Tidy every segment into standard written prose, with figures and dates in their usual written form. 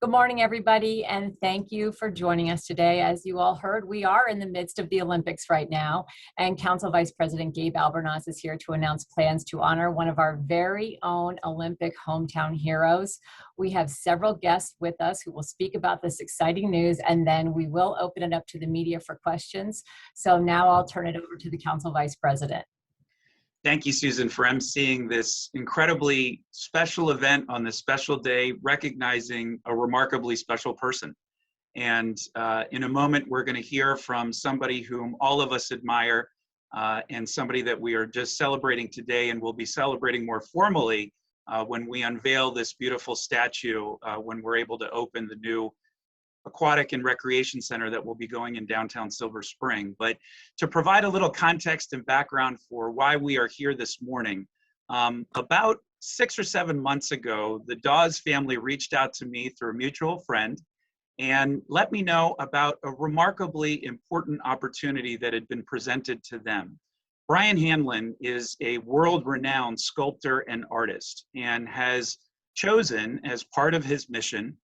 Good morning, everybody, and thank you for joining us today. As you all heard, we are in the midst of the Olympics right now, and Council Vice President Gabe Albornoz is here to announce plans to honor one of our very own Olympic hometown heroes. We have several guests with us who will speak about this exciting news, and then we will open it up to the media for questions. So now I'll turn it over to the Council Vice President. Thank you, Susan, for emceeing this incredibly special event on this special day, recognizing a remarkably special person. And in a moment, we're going to hear from somebody whom all of us admire and somebody that we are just celebrating today and will be celebrating more formally when we unveil this beautiful statue when we're able to open the new Aquatic and Recreation Center that will be going in downtown Silver Spring. But to provide a little context and background for why we are here this morning, about 6 or 7 months ago, the Dawes family reached out to me through a mutual friend and let me know about a remarkably important opportunity that had been presented to them. Brian Hanlon is a world-renowned sculptor and artist and has chosen, as part of his mission,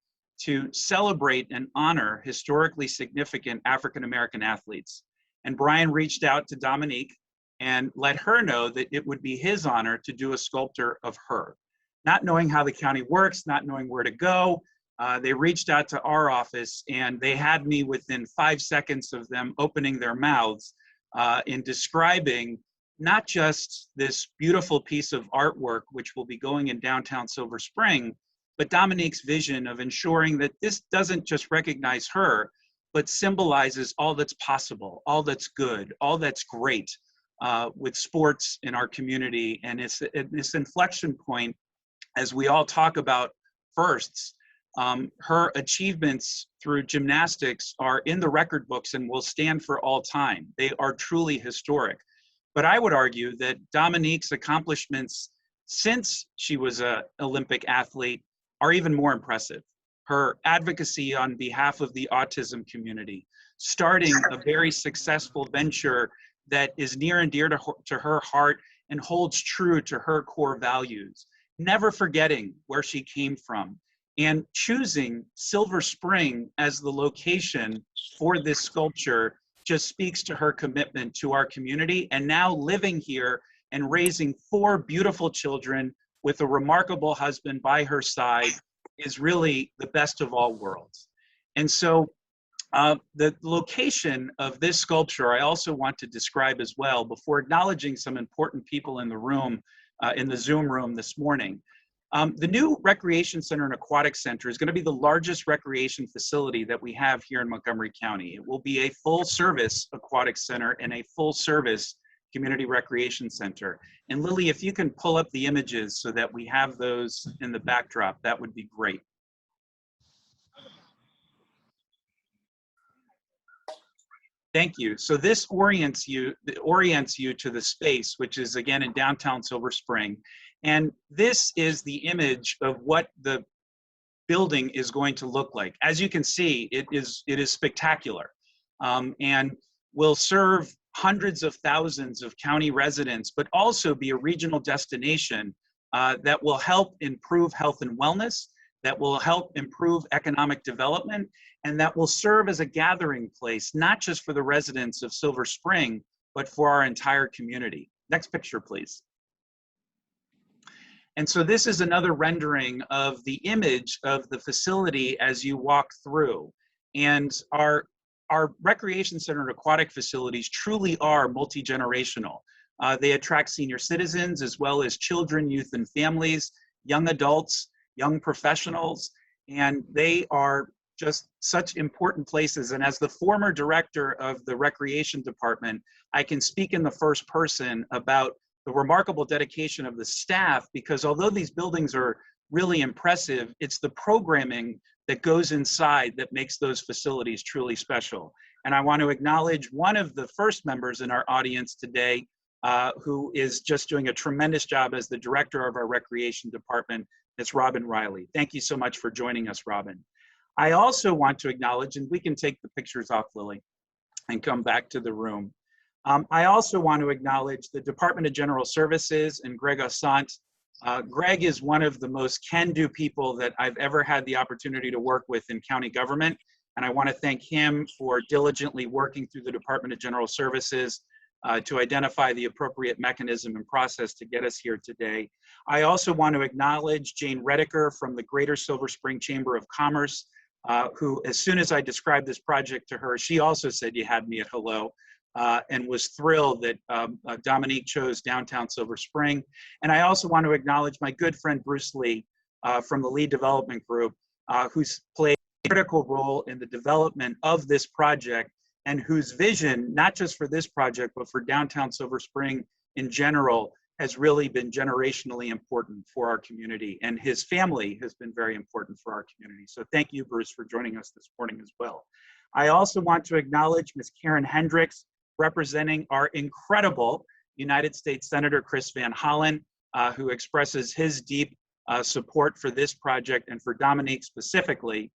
to celebrate and honor historically significant African-American athletes. And Brian reached out to Dominique and let her know that it would be his honor to do a sculpture of her. Not knowing how the county works, not knowing where to go, they reached out to our office and they had me within 5 seconds of them opening their mouths in describing not just this beautiful piece of artwork, which will be going in downtown Silver Spring, but Dominique's vision of ensuring that this doesn't just recognize her, but symbolizes all that's possible, all that's good, all that's great with sports in our community. And it's this inflection point, as we all talk about firsts, her achievements through gymnastics are in the record books and will stand for all time. They are truly historic. But I would argue that Dominique's accomplishments since she was an Olympic athlete are even more impressive. Her advocacy on behalf of the autism community, starting a very successful venture that is near and dear to her heart and holds true to her core values, never forgetting where she came from, and choosing Silver Spring as the location for this sculpture just speaks to her commitment to our community, and now living here and raising 4 beautiful children with a remarkable husband by her side is really the best of all worlds. And so the location of this sculpture, I also want to describe as well before acknowledging some important people in the room, in the Zoom room this morning. The new Recreation Center and Aquatic Center is going to be the largest recreation facility that we have here in Montgomery County. It will be a full-service aquatic center and a full-service community recreation center. And Lily, if you can pull up the images so that we have those in the backdrop, that would be great. Thank you. So this orients you to the space, which is again in downtown Silver Spring. And this is the image of what the building is going to look like. As you can see, it is spectacular and will serve hundreds of thousands of county residents, but also be a regional destination that will help improve health and wellness, that will help improve economic development, and that will serve as a gathering place, not just for the residents of Silver Spring, but for our entire community. Next picture, please. And so this is another rendering of the image of the facility as you walk through. And our recreation center and aquatic facilities truly are multi-generational. They attract senior citizens as well as children, youth, and families, young adults, young professionals, and they are just such important places. And as the former director of the recreation department, I can speak in the first person about the remarkable dedication of the staff, because although these buildings are really impressive, it's the programming that goes inside that makes those facilities truly special. And I want to acknowledge one of the first members in our audience today, who is just doing a tremendous job as the director of our recreation department. It's Robin Reilly. Thank you so much for joining us, Robin. I also want to acknowledge, and we can take the pictures off, Lily, and come back to the room. I also want to acknowledge the Department of General Services and Greg Assant Greg is one of the most can-do people that I've ever had the opportunity to work with in county government, and I want to thank him for diligently working through the Department of General Services to identify the appropriate mechanism and process to get us here today. I also want to acknowledge Jane Rediker from the Greater Silver Spring Chamber of Commerce, who, as soon as I described this project to her, she also said you had me at hello. And was thrilled that Dominique chose downtown Silver Spring. And I also want to acknowledge my good friend Bruce Lee from the Lead Development Group, who's played a critical role in the development of this project and whose vision, not just for this project, but for downtown Silver Spring in general, has really been generationally important for our community. And his family has been very important for our community. So thank you, Bruce, for joining us this morning as well. I also want to acknowledge Ms. Karen Hendricks, representing our incredible United States Senator Chris Van Hollen, who expresses his deep support for this project and for Dominique specifically.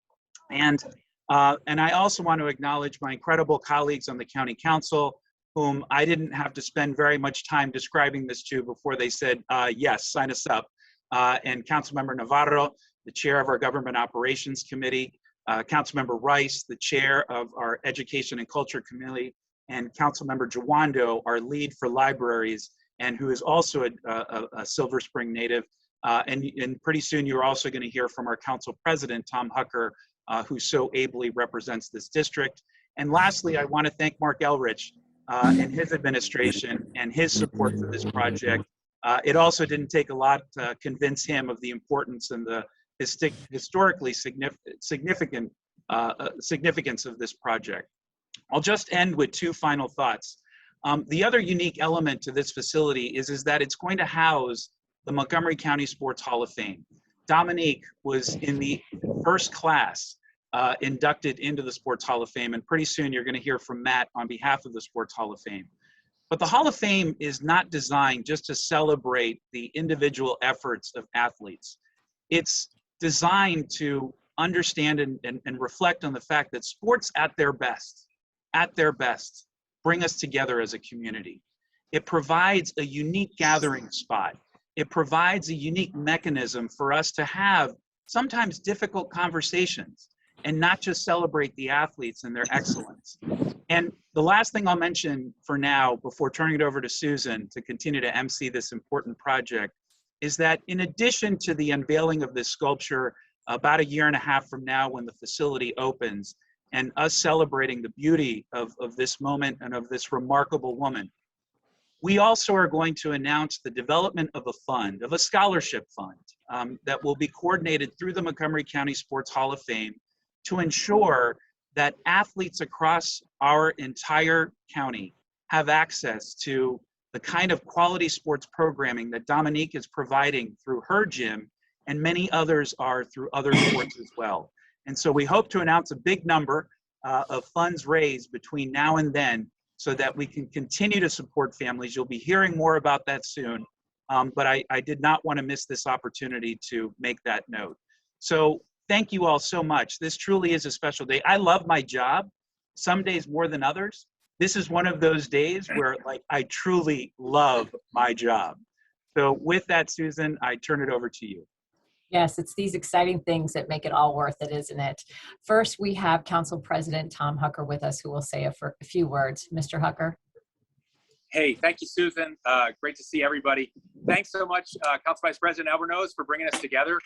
And I also want to acknowledge my incredible colleagues on the County Council, whom I didn't have to spend very much time describing this to before they said, yes, sign us up. And Councilmember Navarro, the chair of our Government Operations Committee, Councilmember Rice, the chair of our Education and Culture Committee, and Councilmember Jawando, our lead for libraries, and who is also a Silver Spring native. And pretty soon you're also going to hear from our council president, Tom Hucker, who so ably represents this district. And lastly, I want to thank Mark Elrich and his administration and his support for this project. It also didn't take a lot to convince him of the importance and the historically significance of this project. I'll just end with two final thoughts. The other unique element to this facility is that it's going to house the Montgomery County Sports Hall of Fame. Dominique was in the first class inducted into the Sports Hall of Fame, and pretty soon you're going to hear from Matt on behalf of the Sports Hall of Fame. But the Hall of Fame is not designed just to celebrate the individual efforts of athletes. It's designed to understand and reflect on the fact that sports at their best, bring us together as a community. It provides a unique gathering spot. It provides a unique mechanism for us to have sometimes difficult conversations and not just celebrate the athletes and their excellence. And the last thing I'll mention for now, before turning it over to Susan to continue to MC this important project, is that in addition to the unveiling of this sculpture about a year and a half from now when the facility opens, and us celebrating the beauty of this moment and of this remarkable woman, we also are going to announce the development of a fund, of a scholarship fund that will be coordinated through the Montgomery County Sports Hall of Fame to ensure that athletes across our entire county have access to the kind of quality sports programming that Dominique is providing through her gym, and many others are through other sports as well. And so we hope to announce a big number of funds raised between now and then so that we can continue to support families. You'll be hearing more about that soon, but I did not want to miss this opportunity to make that note. So thank you all so much. This truly is a special day. I love my job, some days more than others. This is one of those days where I truly love my job. So with that, Susan, I turn it over to you. Yes, it's these exciting things that make it all worth it, isn't it? First, we have Council President Tom Hucker with us, who will say a few words. Mr. Hucker. Hey, thank you, Susan. Great to see everybody. Thanks so much, Council Vice President Albornoz, for bringing us together.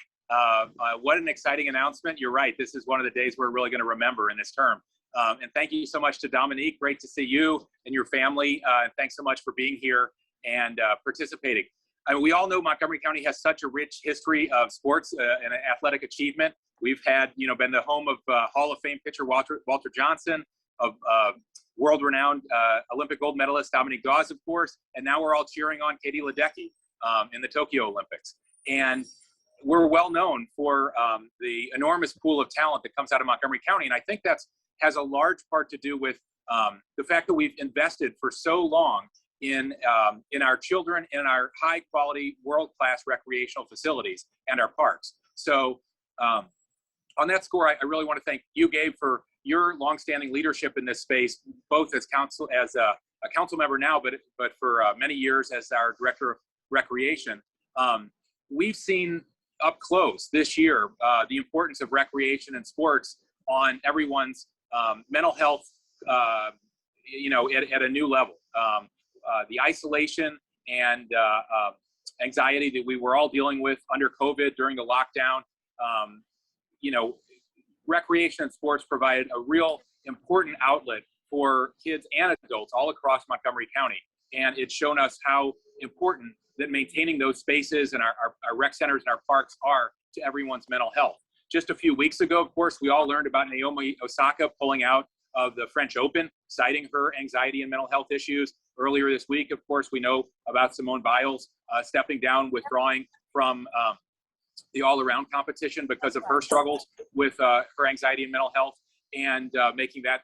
What an exciting announcement. You're right. This is one of the days we're really going to remember in this term. And thank you so much to Dominique. Great to see you and your family. And thanks so much for being here and participating. I mean, we all know Montgomery County has such a rich history of sports and athletic achievement. We've had, been the home of Hall of Fame pitcher Walter Johnson, of world-renowned Olympic gold medalist Dominique Dawes, of course, and now we're all cheering on Katie Ledecky in the Tokyo Olympics. And we're well known for the enormous pool of talent that comes out of Montgomery County, and I think that has a large part to do with the fact that we've invested for so long in our children, in our high-quality, world-class recreational facilities and our parks. So on that score, I really want to thank you, Gabe, for your longstanding leadership in this space, both as a council member now, but for many years as our director of recreation. we've seen up close this year the importance of recreation and sports on everyone's mental health, at a new level. The isolation and anxiety that we were all dealing with under COVID during the lockdown, recreation and sports provided a real important outlet for kids and adults all across Montgomery County. And it's shown us how important that maintaining those spaces and our rec centers and our parks are to everyone's mental health. Just a few weeks ago, of course, we all learned about Naomi Osaka pulling out of the French Open, citing her anxiety and mental health issues. Earlier this week, of course, we know about Simone Biles stepping down, withdrawing from the all-around competition because of her struggles with her anxiety and mental health, and making that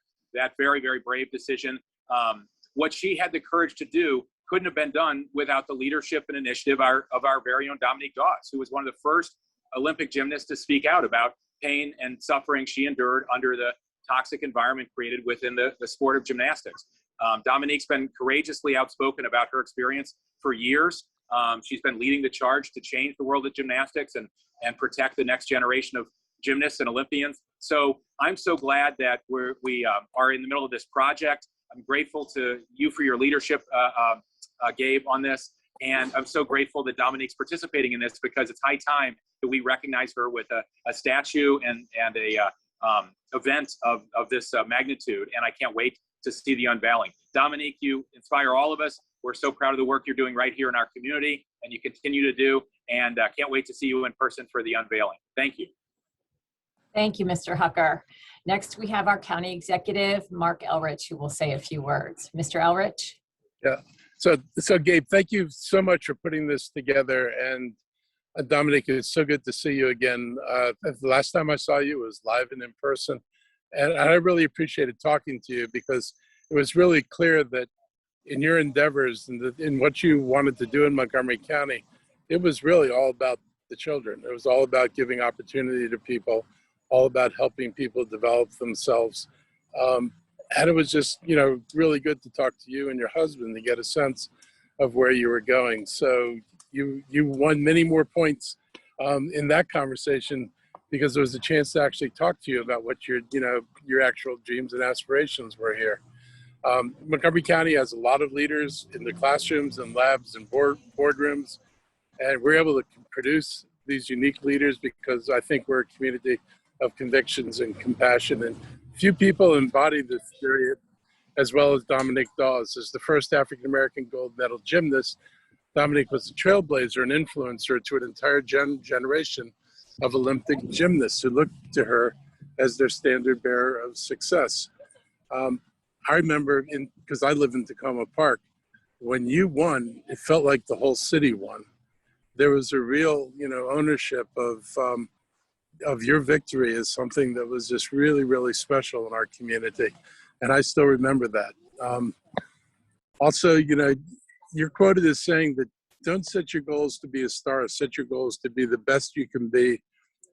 very, very brave decision. What she had the courage to do couldn't have been done without the leadership and initiative of our very own Dominique Dawes, who was one of the first Olympic gymnasts to speak out about pain and suffering she endured under the toxic environment created within the sport of gymnastics. Dominique's been courageously outspoken about her experience for years. She's been leading the charge to change the world of gymnastics and protect the next generation of gymnasts and Olympians. So I'm so glad that we are in the middle of this project. I'm grateful to you for your leadership, Gabe, on this. And I'm so grateful that Dominique's participating in this, because it's high time that we recognize her with a statue and a event of this magnitude. And I can't wait to see the unveiling. Dominique, you inspire all of us. We're so proud of the work you're doing right here in our community, and you continue to do, and can't wait to see you in person for the unveiling. Thank you. Thank you, Mr. Hucker. Next, we have our county executive, Mark Elrich, who will say a few words. Mr. Elrich? Yeah. So Gabe, thank you so much for putting this together. And Dominique, it's so good to see you again. The last time I saw you was live and in person. And I really appreciated talking to you, because it was really clear that in your endeavors and in what you wanted to do in Montgomery County, it was really all about the children. It was all about giving opportunity to people, all about helping people develop themselves. And it was just, really good to talk to you and your husband to get a sense of where you were going. So you won many more points in that conversation, because there was a chance to actually talk to you about what your actual dreams and aspirations were here. Montgomery County has a lot of leaders in the classrooms and labs and boardrooms, and we're able to produce these unique leaders because I think we're a community of convictions and compassion, and few people embody this spirit as well as Dominique Dawes. As the first African-American gold medal gymnast, Dominique was a trailblazer and influencer to an entire generation of Olympic gymnasts who looked to her as their standard bearer of success. I remember, because I live in Tacoma Park, when you won, it felt like the whole city won. There was a real, ownership of your victory as something that was just really, really special in our community. And I still remember that. Also, you're quoted as saying that don't set your goals to be a star, set your goals to be the best you can be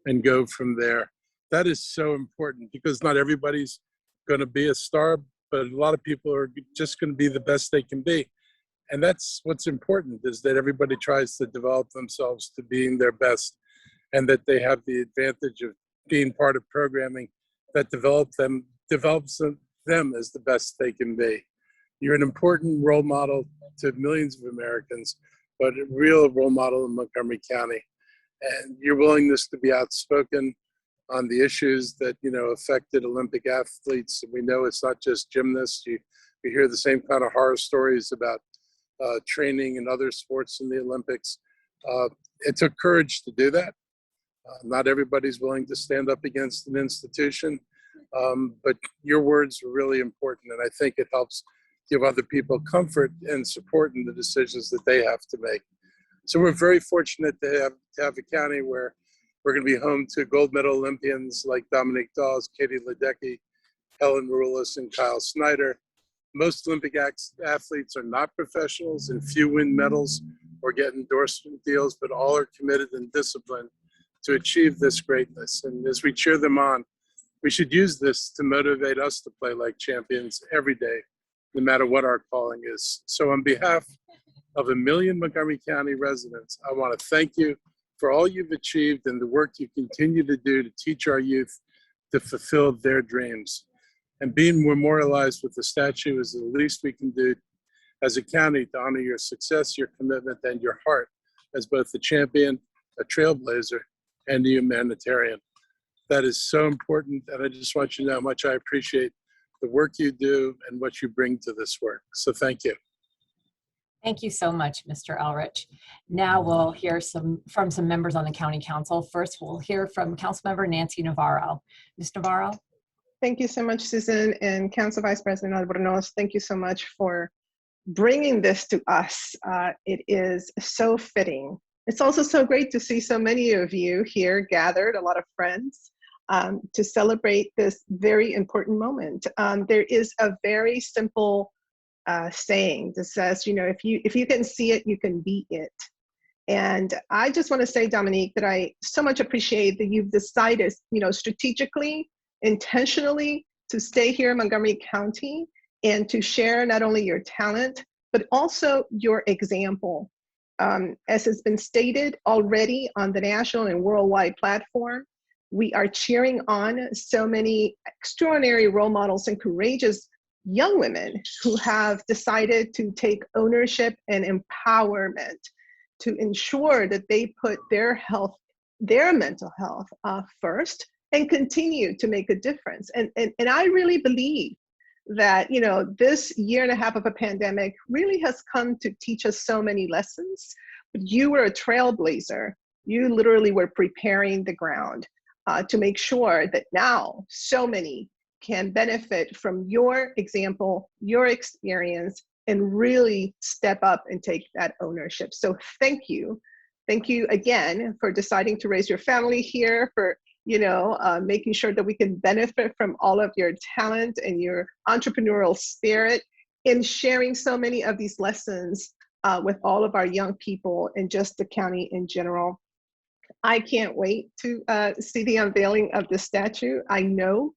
and go from there. That is so important, because not everybody's going to be a star, but a lot of people are just going to be the best they can be. And that's what's important, is that everybody tries to develop themselves to being their best, and that they have the advantage of being part of programming that develops them as the best they can be. You're an important role model to millions of Americans, but a real role model in Montgomery County. And your willingness to be outspoken on the issues that, affected Olympic athletes. And we know it's not just gymnasts. We hear the same kind of horror stories about training and other sports in the Olympics. It took courage to do that. Not everybody's willing to stand up against an institution, but your words were really important, and I think it helps give other people comfort and support in the decisions that they have to make. So we're very fortunate to have a county where we're going to be home to gold medal Olympians like Dominique Dawes, Katie Ledecky, Helen Maroulis, and Kyle Snyder. Most Olympic athletes are not professionals, and few win medals or get endorsement deals, but all are committed and disciplined to achieve this greatness. And as we cheer them on, we should use this to motivate us to play like champions every day, no matter what our calling is. So on behalf of 1 million Montgomery County residents, I want to thank you for all you've achieved and the work you continue to do to teach our youth to fulfill their dreams. And being memorialized with the statue is the least we can do as a county to honor your success, your commitment, and your heart as both a champion, a trailblazer, and a humanitarian. That is so important, and I just want you to know how much I appreciate the work you do and what you bring to this work. So thank you. Thank you so much, Mr. Elrich. Now we'll hear from some members on the County Council. First, we'll hear from Councilmember Nancy Navarro. Ms. Navarro? Thank you so much, Susan, and Council Vice President Albornoz. Thank you so much for bringing this to us. It is so fitting. It's also so great to see so many of you here gathered, a lot of friends, to celebrate this very important moment. There is a very simple saying that says, you know, if you can see it, you can be it. And I just want to say, Dominique, that I so much appreciate that you've decided, you know, strategically, intentionally to stay here in Montgomery County and to share not only your talent, but also your example. As has been stated already on the national and worldwide platform, we are cheering on so many extraordinary role models and courageous young women who have decided to take ownership and empowerment to ensure that they put their health, their mental health first, and continue to make a difference. And I really believe that, you know, this year and a half of a pandemic really has come to teach us so many lessons. But you were a trailblazer. You literally were preparing the ground to make sure that now so many can benefit from your example, your experience, and really step up and take that ownership. So thank you. Thank you again for deciding to raise your family here, for, you know, making sure that we can benefit from all of your talent and your entrepreneurial spirit in sharing so many of these lessons with all of our young people and just the county in general. I can't wait to see the unveiling of the statue. I know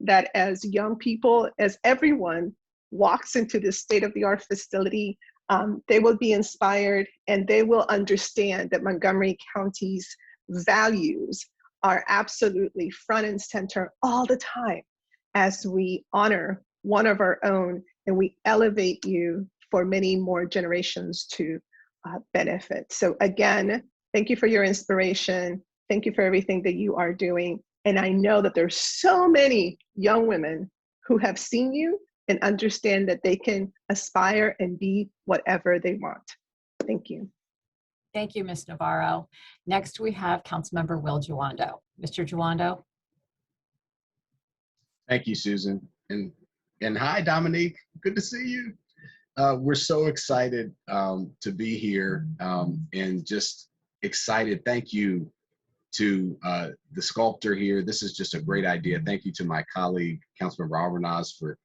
that as young people, as everyone walks into this state-of-the-art facility, they will be inspired and they will understand that Montgomery County's values are absolutely front and center all the time as we honor one of our own and we elevate you for many more generations to benefit. So again, thank you for your inspiration. Thank you for everything that you are doing. And I know that there's so many young women who have seen you and understand that they can aspire and be whatever they want. Thank you. Thank you, Ms. Navarro. Next, we have Councilmember Will Giwando. Mr. Giwando. Thank you, Susan. And hi, Dominique. Good to see you. We're so excited to be here and just excited. Thank you to the sculptor here. This is just a great idea. Thank you to my colleague, Councilmember Albornoz, for,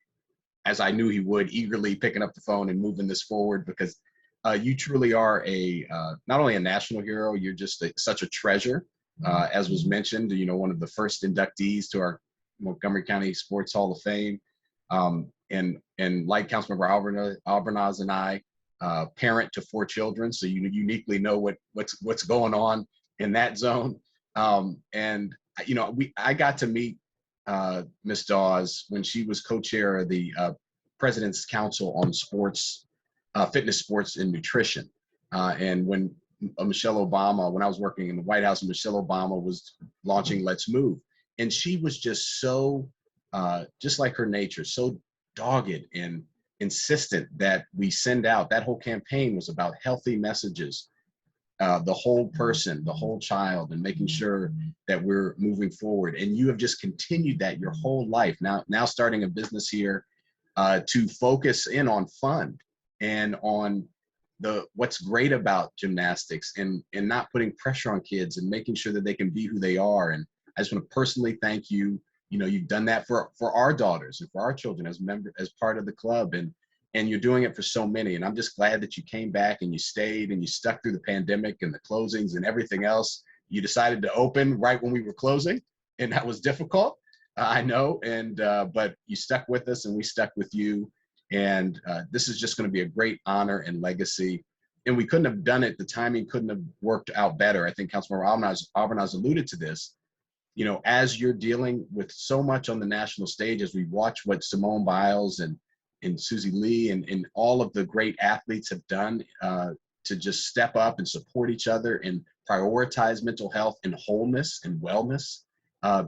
as I knew he would, eagerly picking up the phone and moving this forward, because you truly are a not only a national hero, you're just such a treasure. As was mentioned, you know, one of the first inductees to our Montgomery County Sports Hall of Fame. And like Councilmember Albornoz and I, parent to 4 children, so you uniquely know what's going on in that zone. And you know, I got to meet Ms. Dawes when she was co-chair of the President's Council on Sports, Fitness, Sports, and Nutrition. And when Michelle Obama, when I was working in the White House, and Michelle Obama was launching Let's Move, and she was just so, just like her nature, so dogged and insistent that we send out. That whole campaign was about healthy messages. The whole person, the whole child, and making sure that we're moving forward. And you have just continued that your whole life. Now starting a business here to focus in on fun and on what's great about gymnastics and not putting pressure on kids and making sure that they can be who they are. And I just want to personally thank you. You know, you've done that for our daughters and for our children as part of the club. And you're doing it for so many. And I'm just glad that you came back and you stayed and you stuck through the pandemic and the closings and everything else. You decided to open right when we were closing, and that was difficult, I know. And but you stuck with us and we stuck with you. And this is just going to be a great honor and legacy and we couldn't have done it. The timing couldn't have worked out better. I think Councilmember Albernaz alluded to this. You know, as you're dealing with so much on the national stage, as we watch what Simone Biles and Susie Lee and all of the great athletes have done to just step up and support each other and prioritize mental health and wholeness and wellness.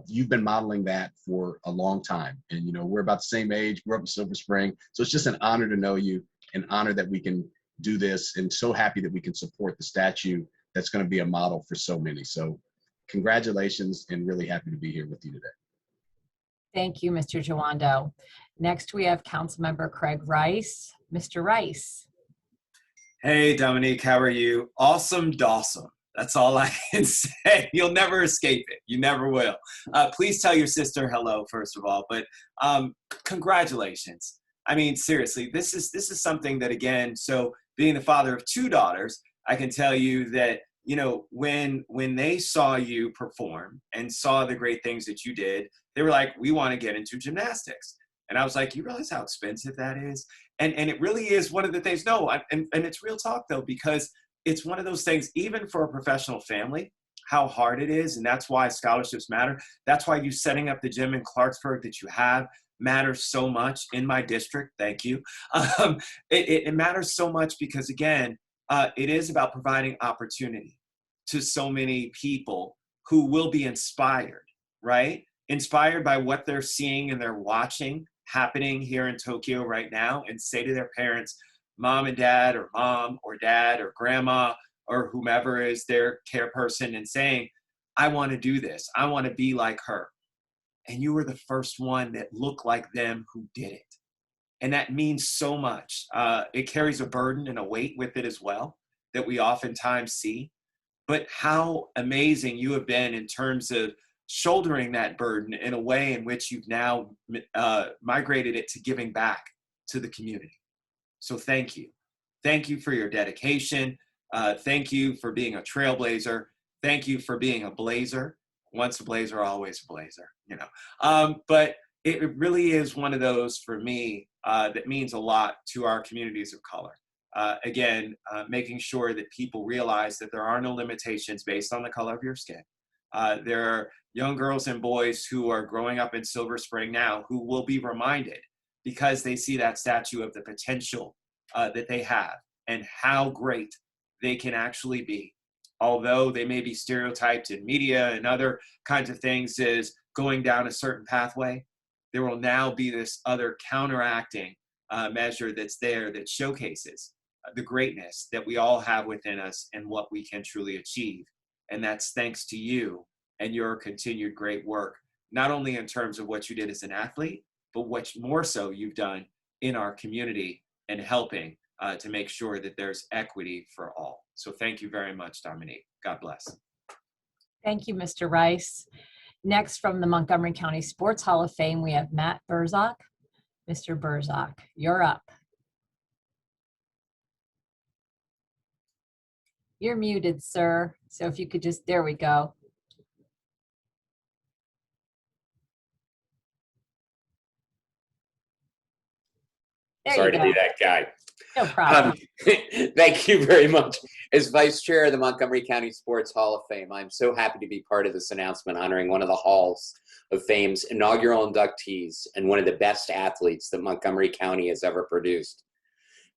You've been modeling that for a long time. And, you know, we're about the same age, grew up in Silver Spring. So it's just an honor to know you, an honor that we can do this, and so happy that we can support the statue that's going to be a model for so many. So congratulations, and really happy to be here with you today. Thank you, Mr. Jawando. Next, we have Councilmember Craig Rice. Mr. Rice. Hey, Dominique, how are you? Awesome dawsome. That's all I can say. You'll never escape it. You never will. Please tell your sister hello, first of all, but congratulations. I mean, seriously, this is something that, again, so being the father of 2 daughters, I can tell you that, you know, when they saw you perform and saw the great things that you did, they were like, we want to get into gymnastics. And I was like, you realize how expensive that is? And it really is one of the things, and it's real talk though, because it's one of those things, even for a professional family, how hard it is. And that's why scholarships matter. That's why you setting up the gym in Clarksburg that you have matters so much in my district. Thank you. It matters so much because, again, it is about providing opportunity to so many people who will be inspired, right? Inspired by what they're seeing and they're watching happening here in Tokyo right now, and say to their parents, mom and dad, or mom or dad or grandma or whomever is their care person, and saying, I want to do this. I want to be like her. And you were the first one that looked like them who did it. And that means so much. It carries a burden and a weight with it as well that we oftentimes see. But how amazing you have been in terms of shouldering that burden in a way in which you've now migrated it to giving back to the community. So thank you. Thank you for your dedication. Thank you for being a trailblazer. Thank you for being a blazer. Once a blazer, always a blazer, you know. But it really is one of those for me that means a lot to our communities of color. Again, making sure that people realize that there are no limitations based on the color of your skin. There are young girls and boys who are growing up in Silver Spring now who will be reminded, because they see that statue, of the potential that they have and how great they can actually be. Although they may be stereotyped in media and other kinds of things as going down a certain pathway, there will now be this other counteracting measure that's there that showcases the greatness that we all have within us and what we can truly achieve. And that's thanks to you and your continued great work, not only in terms of what you did as an athlete, but what more so you've done in our community and helping to make sure that there's equity for all. So thank you very much, Dominique. God bless. Thank you, Mr. Rice. Next, from the Montgomery County Sports Hall of Fame, we have Matt Burzock. Mr. Burzock, you're up. You're muted, sir. So if you could just, there we go. There Sorry you to go. be that guy. No problem. Thank you very much. As Vice Chair of the Montgomery County Sports Hall of Fame, I'm so happy to be part of this announcement honoring one of the Halls of Fame's inaugural inductees and one of the best athletes that Montgomery County has ever produced.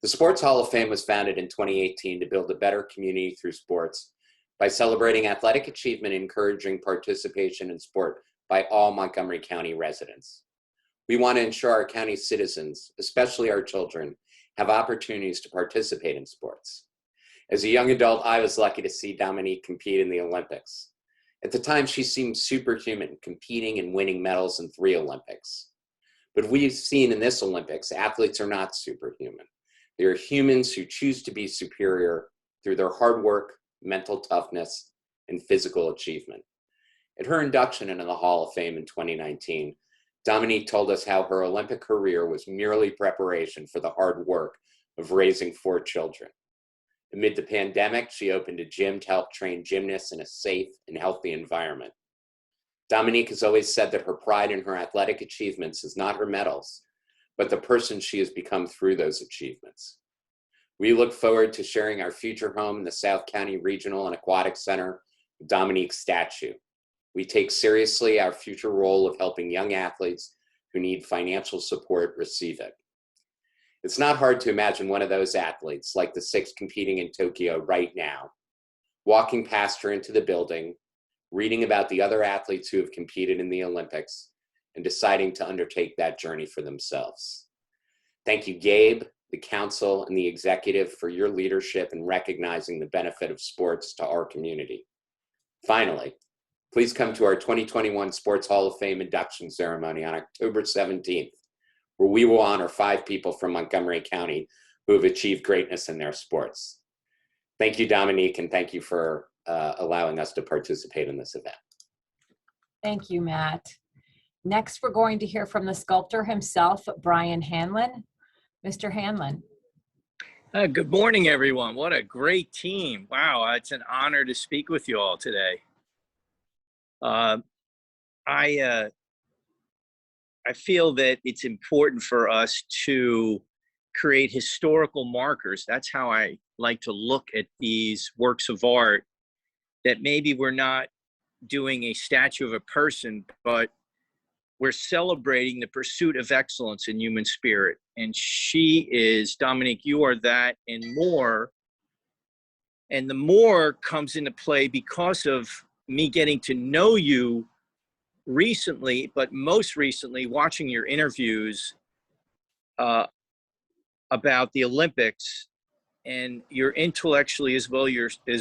The Sports Hall of Fame was founded in 2018 to build a better community through sports by celebrating athletic achievement and encouraging participation in sport by all Montgomery County residents. We want to ensure our county citizens, especially our children, have opportunities to participate in sports. As a young adult, I was lucky to see Dominique compete in the Olympics. At the time, she seemed superhuman, competing and winning medals in 3 Olympics. But we've seen in this Olympics, athletes are not superhuman. They are humans who choose to be superior through their hard work, mental toughness, and physical achievement. At her induction into the Hall of Fame in 2019, Dominique told us how her Olympic career was merely preparation for the hard work of raising 4 children. Amid the pandemic, she opened a gym to help train gymnasts in a safe and healthy environment. Dominique has always said that her pride in her athletic achievements is not her medals, but the person she has become through those achievements. We look forward to sharing our future home in the South County Regional and Aquatic Center with Dominique's statue. We take seriously our future role of helping young athletes who need financial support receive it. It's not hard to imagine one of those athletes, like the 6 competing in Tokyo right now, walking past her into the building, reading about the other athletes who have competed in the Olympics, and deciding to undertake that journey for themselves. Thank you, Gabe, the council, and the executive for your leadership in recognizing the benefit of sports to our community. Finally, please come to our 2021 Sports Hall of Fame induction ceremony on October 17th, where we will honor 5 people from Montgomery County who have achieved greatness in their sports. Thank you, Dominique, and thank you for allowing us to participate in this event. Thank you, Matt. Next, we're going to hear from the sculptor himself, Brian Hanlon. Mr. Hanlon. Good morning, everyone. What a great team. Wow, it's an honor to speak with you all today. I feel that it's important for us to create historical markers. That's how I like to look at these works of art, that maybe we're not doing a statue of a person, but we're celebrating the pursuit of excellence in human spirit. And she is, Dominique, you are that and more. And the more comes into play because of me getting to know you recently, but most recently watching your interviews about the Olympics, and your intellectually as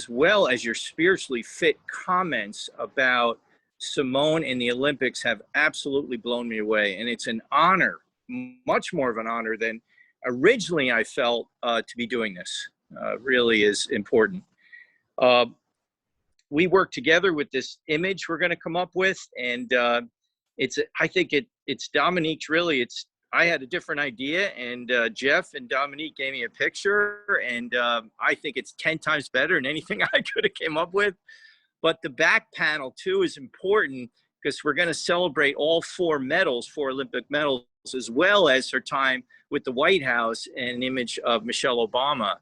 well as your spiritually fit comments about Simone and the Olympics have absolutely blown me away. And it's an honor, much more of an honor than originally I felt to be doing this. Really is important. We work together with this image we're going to come up with, and I think it's Dominique's. Really, I had a different idea, and Jeff and Dominique gave me a picture, and I think it's 10 times better than anything I could have came up with. But the back panel too is important because we're going to celebrate all 4 Olympic medals, as well as her time with the White House and an image of Michelle Obama.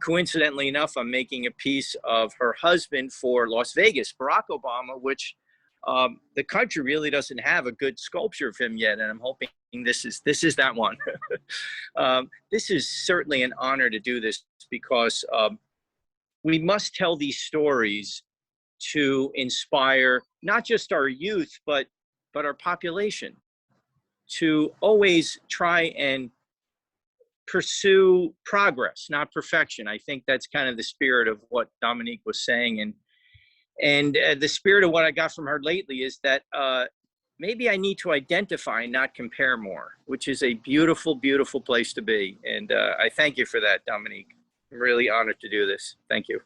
Coincidentally enough, I'm making a piece of her husband for Las Vegas, Barack Obama, which the country really doesn't have a good sculpture of him yet, and I'm hoping this is that one. This is certainly an honor to do this because we must tell these stories to inspire not just our youth, but our population to always try and pursue progress, not perfection. I think that's kind of the spirit of what Dominique was saying. And the spirit of what I got from her lately is that maybe I need to identify and not compare more, which is a beautiful, beautiful place to be. And I thank you for that, Dominique. I'm really honored to do this. Thank you.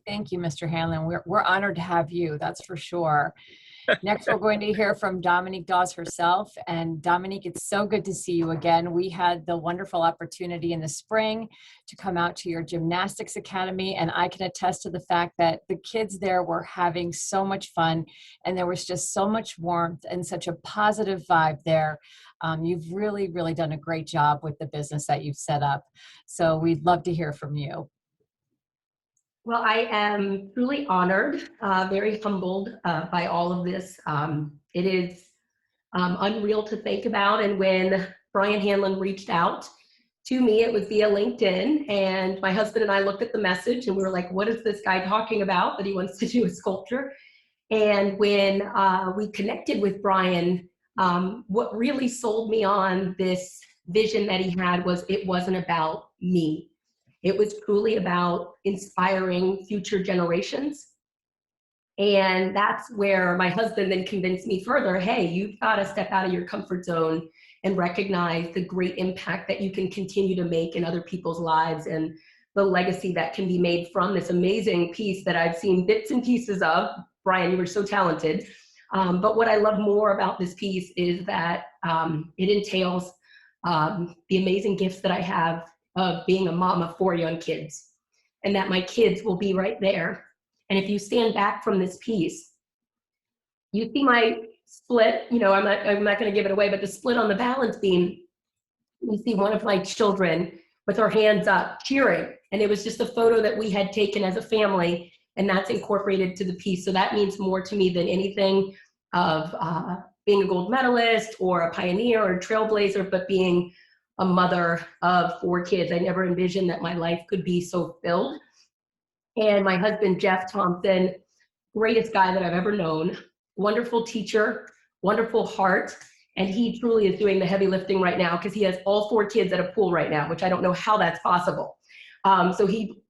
Thank you, Mr. Hanlon. We're honored to have you, that's for sure. Next, we're going to hear from Dominique Dawes herself. And Dominique, it's so good to see you again. We had the wonderful opportunity in the spring to come out to your gymnastics academy, and I can attest to the fact that the kids there were having so much fun, and there was just so much warmth and such a positive vibe there. You've really, really done a great job with the business that you've set up. So we'd love to hear from you. Well, I am truly honored, very humbled by all of this. It is unreal to think about. And when Brian Hanlon reached out to me, it was via LinkedIn. And my husband and I looked at the message and we were like, what is this guy talking about that he wants to do a sculpture? And when we connected with Brian, what really sold me on this vision that he had was it wasn't about me. It was truly about inspiring future generations. And that's where my husband then convinced me further, hey, you've got to step out of your comfort zone and recognize the great impact that you can continue to make in other people's lives and the legacy that can be made from this amazing piece that I've seen bits and pieces of. Brian, you were so talented. But what I love more about this piece is that it entails the amazing gifts that I have of being a mom of 4 young kids, and that my kids will be right there. And if you stand back from this piece, you see my split, you know, I'm not going to give it away, but the split on the balance beam, you see one of my children with our hands up cheering. And it was just a photo that we had taken as a family, and that's incorporated to the piece. So that means more to me than anything of being a gold medalist or a pioneer or a trailblazer, but being a mother of 4 kids. I never envisioned that my life could be so filled. And my husband, Jeff Thompson, greatest guy that I've ever known, wonderful teacher, wonderful heart. And he truly is doing the heavy lifting right now because he has all 4 kids at a pool right now, which I don't know how that's possible. So he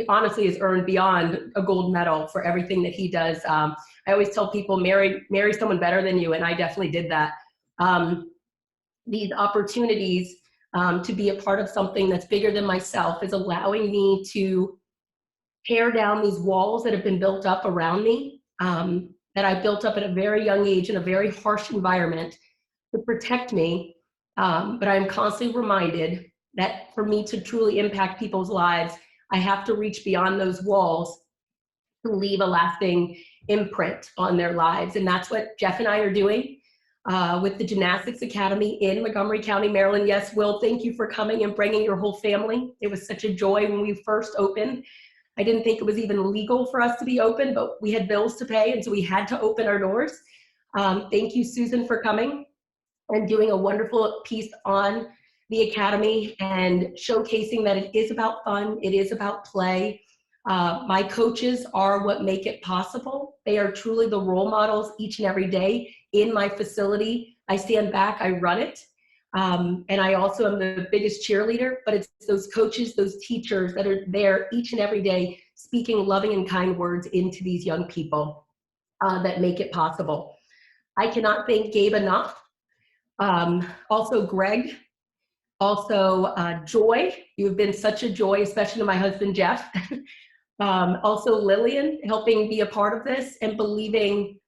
honestly has earned beyond a gold medal for everything that he does. I always tell people, marry someone better than you, and I definitely did that. These opportunities to be a part of something that's bigger than myself is allowing me to tear down these walls that have been built up around me, that I built up at a very young age in a very harsh environment to protect me. But I'm constantly reminded that for me to truly impact people's lives, I have to reach beyond those walls to leave a lasting imprint on their lives. And that's what Jeff and I are doing with the Gymnastics Academy in Montgomery County, Maryland. Yes, Will, thank you for coming and bringing your whole family. It was such a joy when we first opened. I didn't think it was even legal for us to be open, but we had bills to pay, and so we had to open our doors. Thank you, Susan, for coming and doing a wonderful piece on the Academy and showcasing that it is about fun, it is about play. My coaches are what make it possible. They are truly the role models each and every day in my facility. I stand back, I run it. And I also am the biggest cheerleader, but it's those coaches, those teachers that are there each and every day speaking loving and kind words into these young people that make it possible. I cannot thank Gabe enough. Also Greg, also Joy. You've been such a joy, especially to my husband, Jeff. Also Lillian, helping be a part of this and believing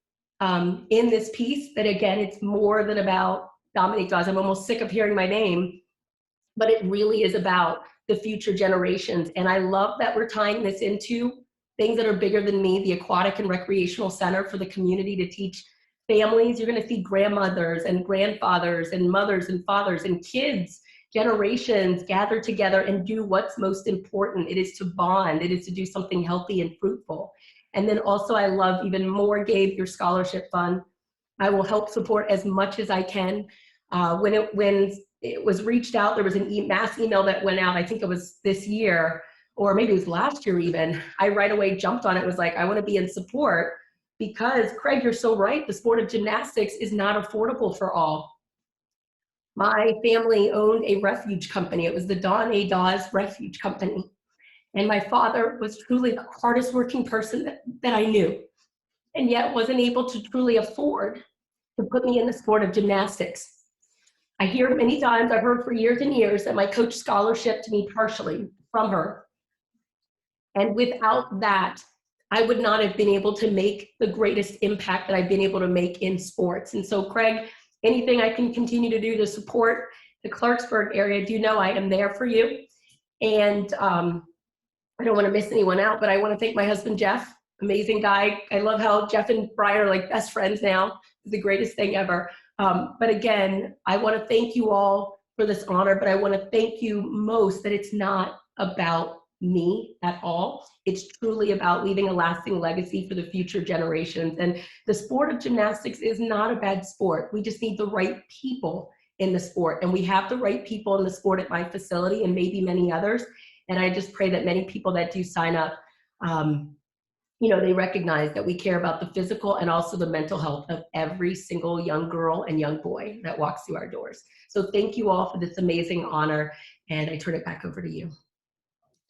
in this piece that, again, it's more than about Dominique Dawes. I'm almost sick of hearing my name, but it really is about the future generations. And I love that we're tying this into things that are bigger than me, the Aquatic and Recreational Center for the community to teach families. You're going to see grandmothers and grandfathers and mothers and fathers and kids, generations gather together and do what's most important. It is to bond. It is to do something healthy and fruitful. And then also I love even more, Gabe, your scholarship fund. I will help support as much as I can. When it was reached out, there was a mass email that went out, I think it was this year, or maybe it was last year even. I right away jumped on it, was like, I want to be in support because, Craig, you're so right, the sport of gymnastics is not affordable for all. My family owned a refuge company. It was the Don A. Dawes Refuge Company. And my father was truly the hardest working person that I knew, and yet wasn't able to truly afford to put me in the sport of gymnastics. I hear many times, I've heard for years and years, that my coach scholarship to me partially from her. And without that, I would not have been able to make the greatest impact that I've been able to make in sports. And so, Craig, anything I can continue to do to support the Clarksburg area, do know I am there for you. And I don't want to miss anyone out, but I want to thank my husband, Jeff, amazing guy. I love how Jeff and Brian are like best friends now. It's the greatest thing ever. But again, I want to thank you all for this honor, but I want to thank you most that it's not about me at all. It's truly about leaving a lasting legacy for the future generations. And the sport of gymnastics is not a bad sport. We just need the right people in the sport. And we have the right people in the sport at my facility and maybe many others. And I just pray that many people that do sign up, they recognize that we care about the physical and also the mental health of every single young girl and young boy that walks through our doors. So thank you all for this amazing honor. And I turn it back over to you.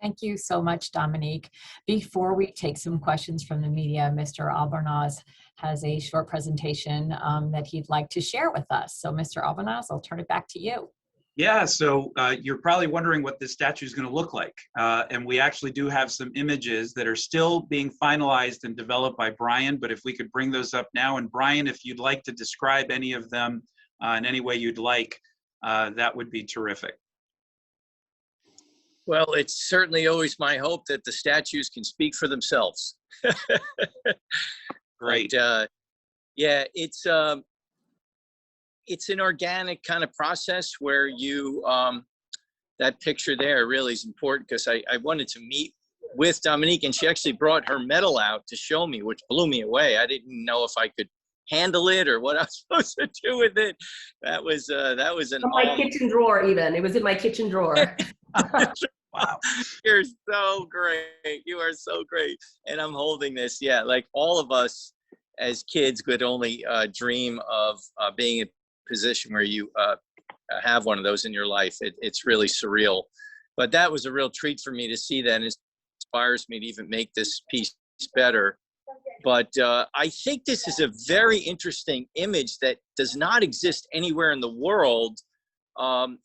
Thank you so much, Dominique. Before we take some questions from the media, Mr. Albornoz has a short presentation that he'd like to share with us. So Mr. Albornoz, I'll turn it back to you. Yeah, so you're probably wondering what this statue is going to look like. And we actually do have some images that are still being finalized and developed by Brian, but if we could bring those up now. And Brian, if you'd like to describe any of them in any way you'd like, that would be terrific. Well, it's certainly always my hope that the statues can speak for themselves. Great. But, yeah, it's an organic kind of process where you that picture there really is important because I wanted to meet with Dominique, and she actually brought her medal out to show me, which blew me away. I didn't know if I could handle it or what I was supposed to do with it. That was an my kitchen drawer even. It was in my kitchen drawer. Wow. You're so great. You are so great. And I'm holding this. Yeah, like all of us as kids could only dream of being in a position where you have one of those in your life. It's really surreal. But that was a real treat for me to see that, and it inspires me to even make this piece better. But I think this is a very interesting image that does not exist anywhere in the world.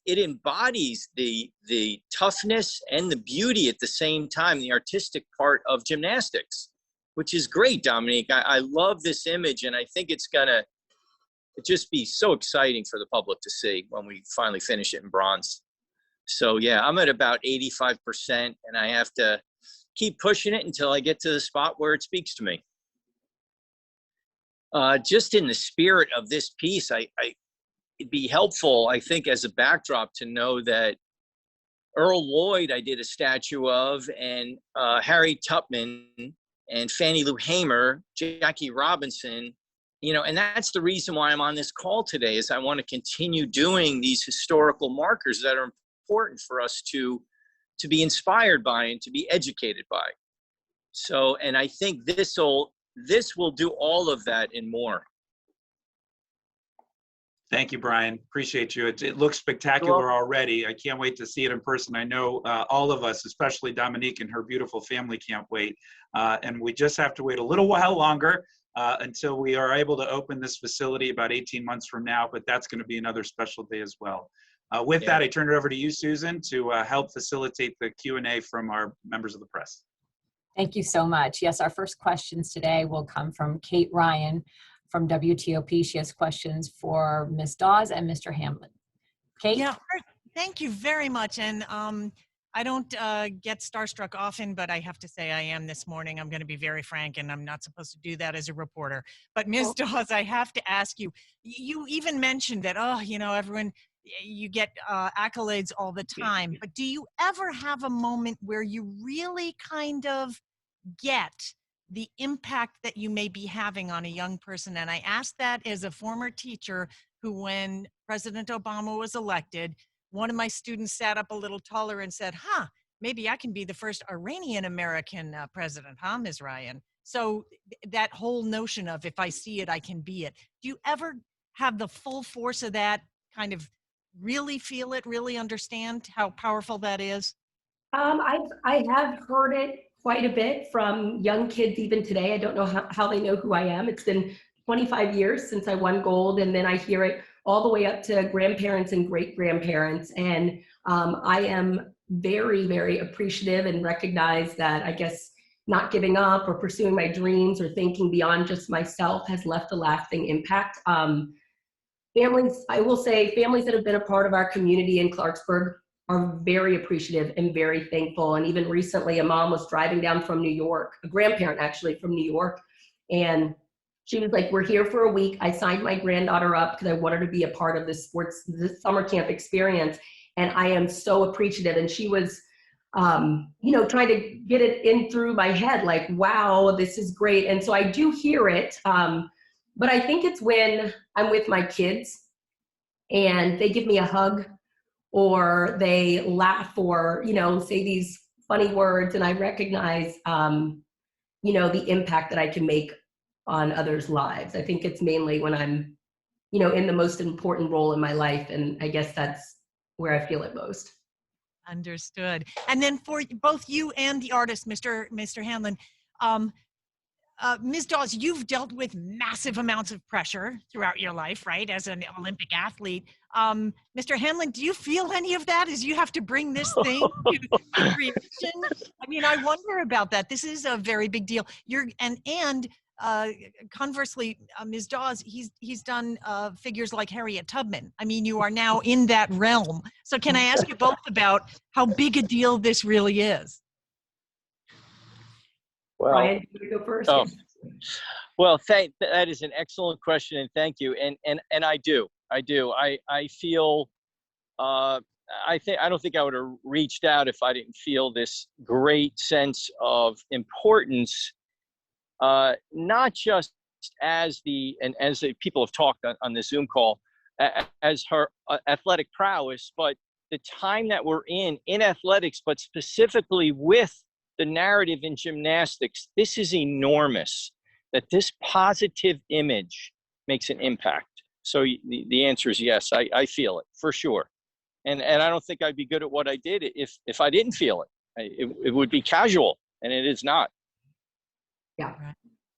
It embodies the toughness and the beauty at the same time, the artistic part of gymnastics, which is great, Dominique. I love this image, and I think it's gonna just be so exciting for the public to see when we finally finish it in bronze. So yeah, I'm at about 85%, and I have to keep pushing it until I get to the spot where it speaks to me. Just in the spirit of this piece, it'd be helpful, I think, as a backdrop to know that Earl Lloyd I did a statue of, and Harry Tubman and Fannie Lou Hamer, Jackie Robinson, and that's the reason why I'm on this call today, is I want to continue doing these historical markers that are important for us to be inspired by and to be educated by. So, and I think this will do all of that and more. Thank you, Brian. Appreciate you. It looks spectacular already. I can't wait to see it in person. I know all of us, especially Dominique and her beautiful family, can't wait. And we just have to wait a little while longer until we are able to open this facility about 18 months from now, but that's going to be another special day as well. With that, I turn it over to you, Susan, to help facilitate the Q&A from our members of the press. Thank you so much. Yes, our first questions today will come from Kate Ryan from WTOP. She has questions for Ms. Dawes and Mr. Hanlon. Kate? Yeah, thank you very much. And I don't get starstruck often, but I have to say I am this morning. I'm going to be very frank, and I'm not supposed to do that as a reporter. But Ms. Dawes, I have to ask you, you even mentioned that, everyone, you get accolades all the time. But do you ever have a moment where you really kind of get the impact that you may be having on a young person? And I ask that as a former teacher who, when President Obama was elected, one of my students sat up a little taller and said, maybe I can be the first Iranian American president, Ms. Ryan? So that whole notion of, if I see it, I can be it. Do you ever have the full force of that, kind of really feel it, really understand how powerful that is? I have heard it quite a bit from young kids even today. I don't know how they know who I am. It's been 25 years since I won gold, and then I hear it all the way up to grandparents and great-grandparents. And I am very, very appreciative and recognize that, I guess, not giving up or pursuing my dreams or thinking beyond just myself has left a lasting impact. Families, I will say, families that have been a part of our community in Clarksburg are very appreciative and very thankful. And even recently, a mom was driving down from New York, a grandparent actually from New York, and she was like, we're here for a week. I signed my granddaughter up because I wanted to be a part of this summer camp experience. And I am so appreciative. And she was, trying to get it in through my head, like, wow, this is great. And so I do hear it. But I think it's when I'm with my kids and they give me a hug, or they laugh, or, say these funny words, and I recognize, the impact that I can make on others' lives. I think it's mainly when I'm, in the most important role in my life, and I guess that's where I feel it most. Understood. And then for both you and the artist, Mr. Hanlon, Ms. Dawes, you've dealt with massive amounts of pressure throughout your life, right, as an Olympic athlete. Mr. Hanlon, do you feel any of that as you have to bring this thing to creation? I mean, I wonder about that. This is a very big deal. Conversely, Ms. Dawes, he's done figures like Harriet Tubman. I mean, you are now in that realm. So can I ask you both about how big a deal this really is? Well, Brian, you go first. Well, that is an excellent question, and thank you. And I do. I feel I don't think I would have reached out if I didn't feel this great sense of importance, not just as the people have talked on this Zoom call, as her athletic prowess, but the time that we're in athletics, but specifically with the narrative in gymnastics. This is enormous, that this positive image makes an impact. So the answer is yes, I feel it for sure. And I don't think I'd be good at what I did if I didn't feel it. It would be casual, and it is not. Yeah.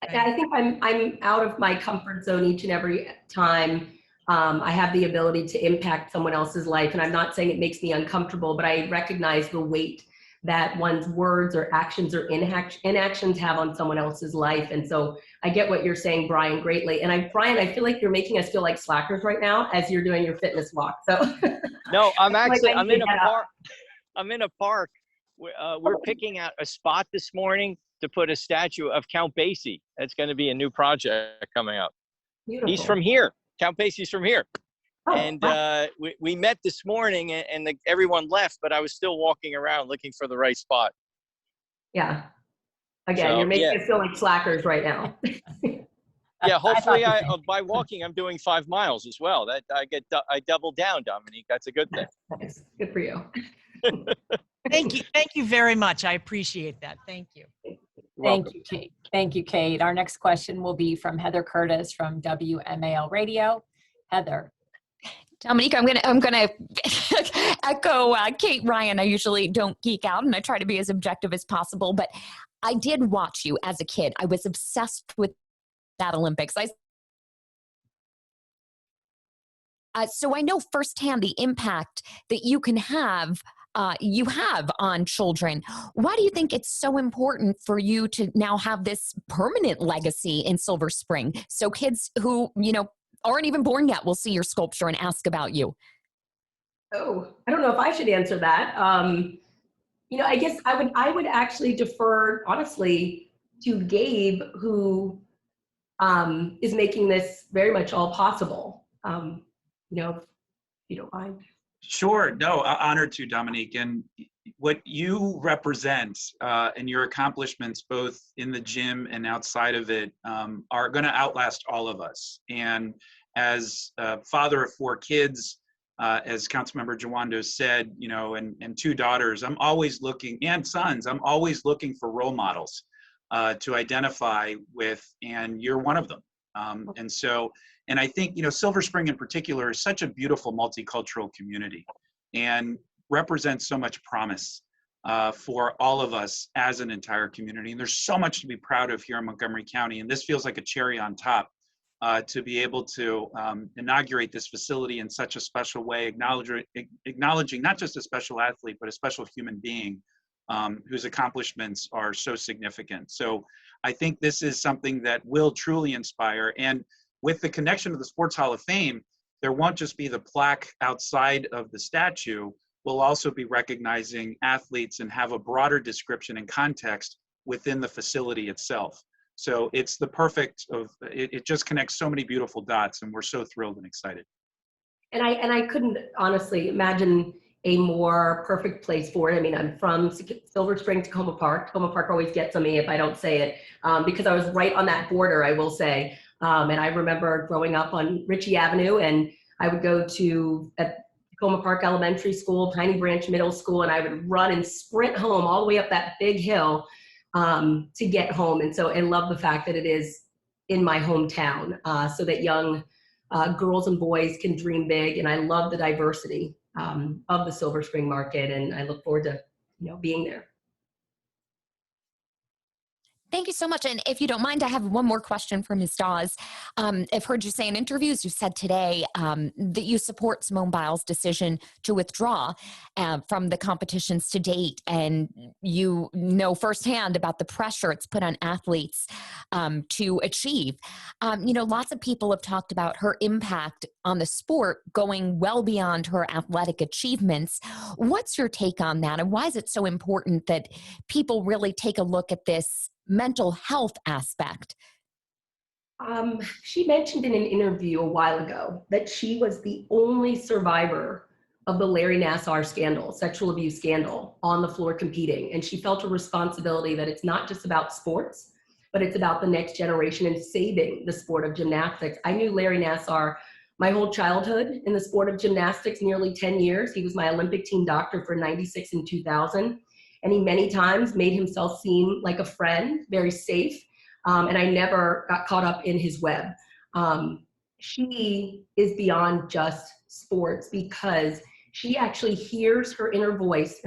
I think I'm out of my comfort zone each and every time I have the ability to impact someone else's life. And I'm not saying it makes me uncomfortable, but I recognize the weight that one's words or actions or inactions have on someone else's life. And so I get what you're saying, Brian, greatly. And Brian, I feel like you're making us feel like slackers right now as you're doing your fitness walk. So no, I'm actually, like I'm in a park. I'm in a park. We're picking out a spot this morning to put a statue of Count Basie. That's going to be a new project coming up. Beautiful. He's from here. Count Basie's from here. Oh, and wow. we met this morning, and everyone left, but I was still walking around looking for the right spot. Yeah. Again, So, you're making us feel like slackers right now. Yeah, hopefully by walking, I'm doing 5 miles as well. That I double down, Dominique. That's a good thing. Nice. Good for you. Thank you very much. I appreciate that. Thank you. Thank you, Kate. Thank you, Kate. Our next question will be from Heather Curtis from WMAL Radio. Heather. Dominique, I'm gonna echo Kate Ryan. I usually don't geek out and I try to be as objective as possible, but I did watch you as a kid. I was obsessed with that Olympics. So I know firsthand the impact that you can have you have on children. Why do you think it's so important for you to now have this permanent legacy in Silver Spring? So kids who, aren't even born yet will see your sculpture and ask about you. Oh, I don't know if I should answer that. I guess I would actually defer, honestly, to Gabe, who is making this very much all possible. If you don't mind. Sure. No, honored to, Dominique. And what you represent and your accomplishments, both in the gym and outside of it, are going to outlast all of us. And as a father of 4 kids, as Councilmember Jawando said, and 2 daughters, I'm always looking, and sons, I'm always looking for role models to identify with, and you're one of them. And I think, Silver Spring in particular is such a beautiful multicultural community and represents so much promise for all of us as an entire community. And there's so much to be proud of here in Montgomery County. And this feels like a cherry on top to be able to inaugurate this facility in such a special way, acknowledging not just a special athlete, but a special human being whose accomplishments are so significant. So I think this is something that will truly inspire. And with the connection to the Sports Hall of Fame, there won't just be the plaque outside of the statue. We'll also be recognizing athletes and have a broader description and context within the facility itself. So it's the perfect it just connects so many beautiful dots, and we're so thrilled and excited. And I couldn't honestly imagine a more perfect place for it. I mean, I'm from Silver Spring, Tacoma Park. Tacoma Park always gets on me if I don't say it, because I was right on that border, I will say. And I remember growing up on Ritchie Avenue, and I would go to at Tacoma Park Elementary School, Piney Branch Middle School, and I would run and sprint home all the way up that big hill to get home. And so I love the fact that it is in my hometown, so that young girls and boys can dream big. And I love the diversity of the Silver Spring market, and I look forward to being there. Thank you so much. And if you don't mind, I have one more question for Ms. Dawes. I've heard you say in interviews, you said today that you support Simone Biles' decision to withdraw from the competitions to date. And you know firsthand about the pressure it's put on athletes to achieve. Lots of people have talked about her impact on the sport going well beyond her athletic achievements. What's your take on that? And why is it so important that people really take a look at this mental health aspect? She mentioned in an interview a while ago that she was the only survivor of the Larry Nassar scandal, sexual abuse scandal, on the floor competing. And she felt a responsibility that it's not just about sports, but it's about the next generation and saving the sport of gymnastics. I knew Larry Nassar my whole childhood in the sport of gymnastics, nearly 10 years. He was my Olympic team doctor for 96 and 2000. And he many times made himself seem like a friend, very safe. And I never got caught up in his web. She is beyond just sports because she actually hears her inner voice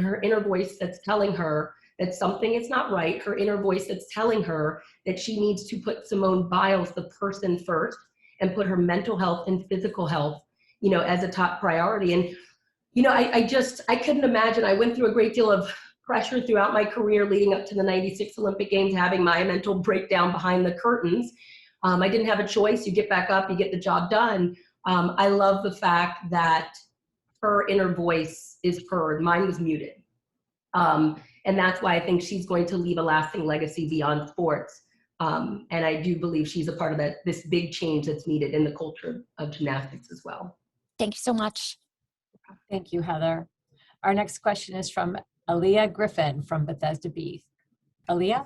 that's telling her that something is not right, her inner voice that's telling her that she needs to put Simone Biles, the person, first, and put her mental health and physical health, as a top priority. And, I couldn't imagine. I went through a great deal of pressure throughout my career leading up to the 96 Olympic Games, having my mental breakdown behind the curtains. I didn't have a choice. You get back up, you get the job done. I love the fact that her inner voice is heard. Mine was muted. And that's why I think she's going to leave a lasting legacy beyond sports. And I do believe she's a part of this big change that's needed in the culture of gymnastics as well. Thank you so much. Thank you, Heather. Our next question is from Aaliyah Griffin from Bethesda Beef. Aaliyah?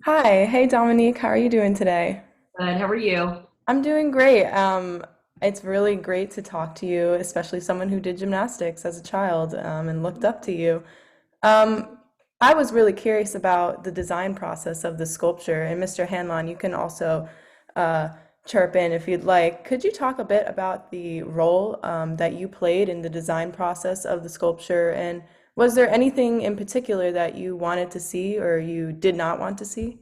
Hi. Hey, Dominique. How are you doing today? Good. How are you? I'm doing great. It's really great to talk to you, especially someone who did gymnastics as a child and looked up to you. I was really curious about the design process of the sculpture, and Mr. Hanlon, you can also chirp in if you'd like. Could you talk a bit about the role that you played in the design process of the sculpture, and was there anything in particular that you wanted to see or you did not want to see?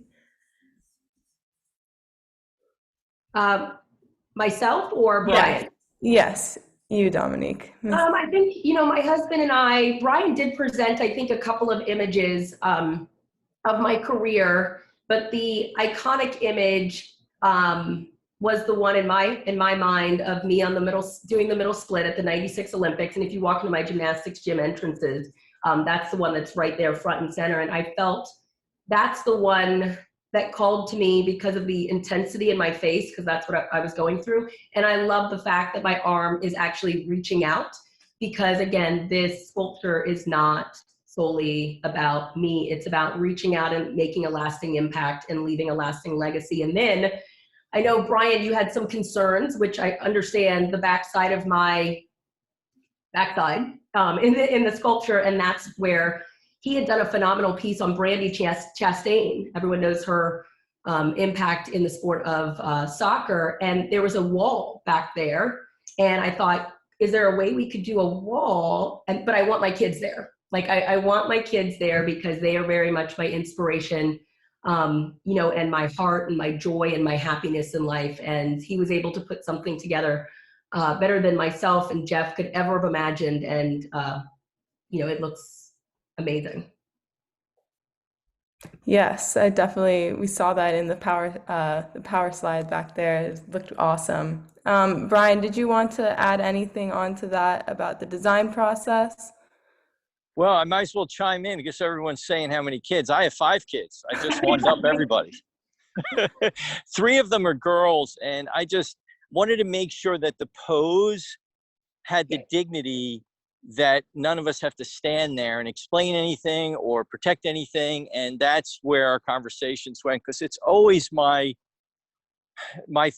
Myself or Brian? Yes, you, Dominique. I think, my husband and I, Brian did present, I think, a couple of images of my career, but the iconic image was the one in my mind of me on doing the middle split at the 96 Olympics. And if you walk into my gymnastics gym entrances, that's the one that's right there front and center. And I felt that's the one that called to me because of the intensity in my face, because that's what I was going through. And I love the fact that my arm is actually reaching out, because again, this sculpture is not solely about me. It's about reaching out and making a lasting impact and leaving a lasting legacy. And then I know, Brian, you had some concerns, which I understand, the backside of my backside in the sculpture, and that's where he had done a phenomenal piece on Brandy Chastain. Everyone knows her impact in the sport of soccer. And there was a wall back there. And I thought, is there a way we could do a wall? But I want my kids there. Like, I want my kids there because they are very much my inspiration, and my heart and my joy and my happiness in life. And he was able to put something together better than myself and Jeff could ever have imagined. And, it looks amazing. Yes, we saw that in the power slide back there. It looked awesome. Brian, did you want to add anything onto that about the design process? Well, I might as well chime in because everyone's saying how many kids. I have 5 kids. I just wanted up everybody. 3 of them are girls, and I just wanted to make sure that the pose had the dignity that none of us have to stand there and explain anything or protect anything. And that's where our conversations went, because it's always my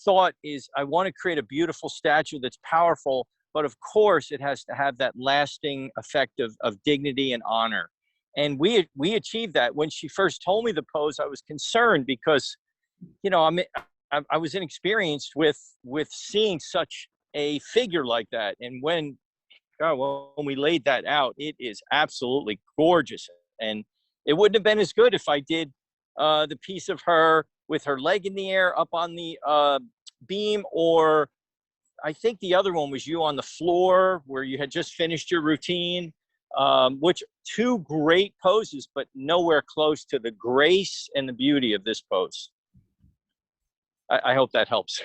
thought is I want to create a beautiful statue that's powerful, but of course it has to have that lasting effect of dignity and honor. And we achieved that. When she first told me the pose, I was concerned because, I was inexperienced with seeing such a figure like that. And when we laid that out, it is absolutely gorgeous. And it wouldn't have been as good if I did the piece of her with her leg in the air up on the beam, or I think the other one was you on the floor where you had just finished your routine, which 2 great poses, but nowhere close to the grace and the beauty of this pose. I hope that helps.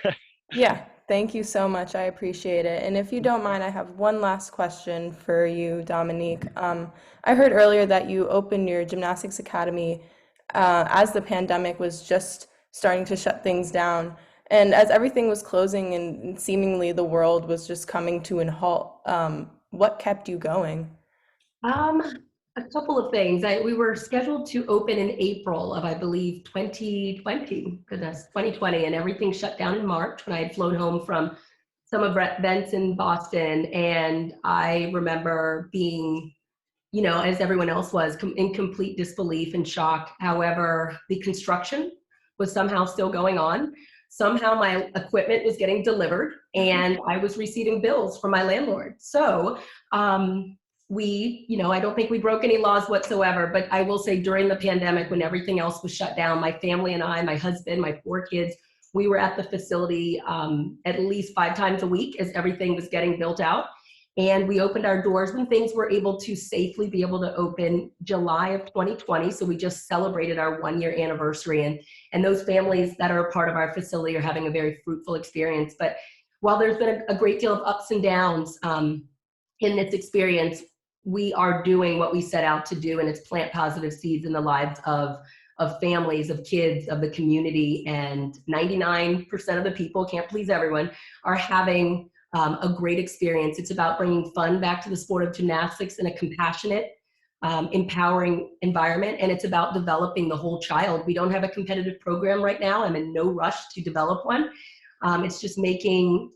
Yeah, thank you so much. I appreciate it. And if you don't mind, I have one last question for you, Dominique. I heard earlier that you opened your gymnastics academy as the pandemic was just starting to shut things down. And as everything was closing and seemingly the world was just coming to a halt, what kept you going? A couple of things. We were scheduled to open in April of, I believe, 2020, and everything shut down in March when I had flown home from some events in Boston. And I remember being, you know, as everyone else was, in complete disbelief and shock. However, the construction was somehow still going on. Somehow my equipment was getting delivered and I was receiving bills from my landlord. So we, you know, I don't think we broke any laws whatsoever, but I will say during the pandemic when everything else was shut down, my family and I, my husband, my 4 kids, we were at the facility at least 5 times a week as everything was getting built out. And we opened our doors when things were able to safely be able to open July of 2020. So we just celebrated our 1-year anniversary. And those families that are a part of our facility are having a very fruitful experience. But while there's been a great deal of ups and downs in this experience, we are doing what we set out to do, and it's plant positive seeds in the lives of families, of kids, of the community. And 99% of the people, can't please everyone, are having a great experience. It's about bringing fun back to the sport of gymnastics in a compassionate, empowering environment. And it's about developing the whole child. We don't have a competitive program right now. I'm in no rush to develop one. It's just making,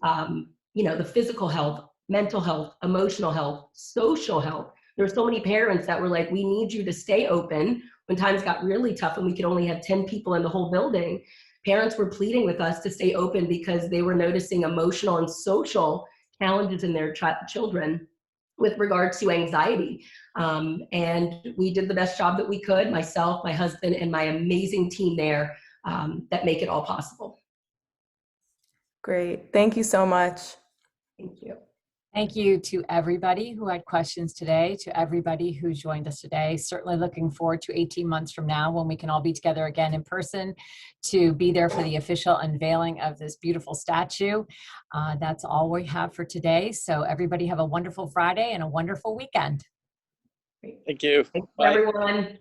you know, the physical health, mental health, emotional health, social health. There were so many parents that were like, we need you to stay open when times got really tough and we could only have 10 people in the whole building. Parents were pleading with us to stay open because they were noticing emotional and social challenges in their children with regards to anxiety. And we did the best job that we could, myself, my husband, and my amazing team there that make it all possible. Great. Thank you so much. Thank you. Thank you to everybody who had questions today, to everybody who joined us today. Certainly looking forward to 18 months from now when we can all be together again in person to be there for the official unveiling of this beautiful statue. That's all we have for today. So everybody have a wonderful Friday and a wonderful weekend. Thank you. Thanks, Bye. everyone.